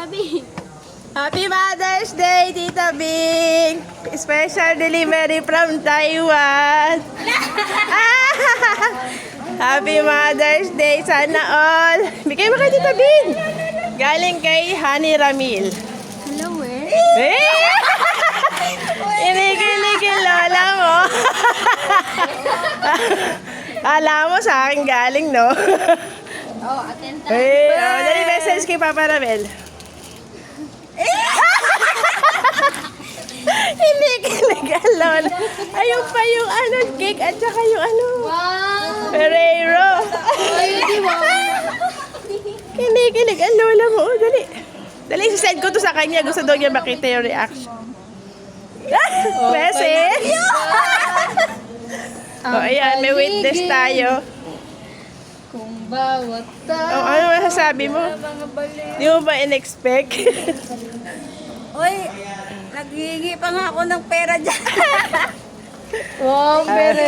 Tita Bing. Happy Mother's Day, Tita Bing! Special delivery from Taiwan. Happy Mother's Day, sana all. Bigay mo kay Tita Bing. Galing kay Honey Ramil. Hello eh. Inigil-igil lola mo. Alam mo sa akin galing, no? Oh, atenta. Dali message kay Papa Ramel. Hindi kinigal, lola. Ayun pa yung cake at saka yung Wow. Ferrero. Ay, di ba? Kinikilig ang lola mo. Dali. Dali, sisend ko to sa kanya. Gusto daw niya makita yung reaction. Message. Ayan, may witness tayo. Kung bawat Oh, ano masasabi mo? mga balik. Di mo ba in-expect? Uy, naghihingi pa nga ako ng pera dyan. Wow, pero.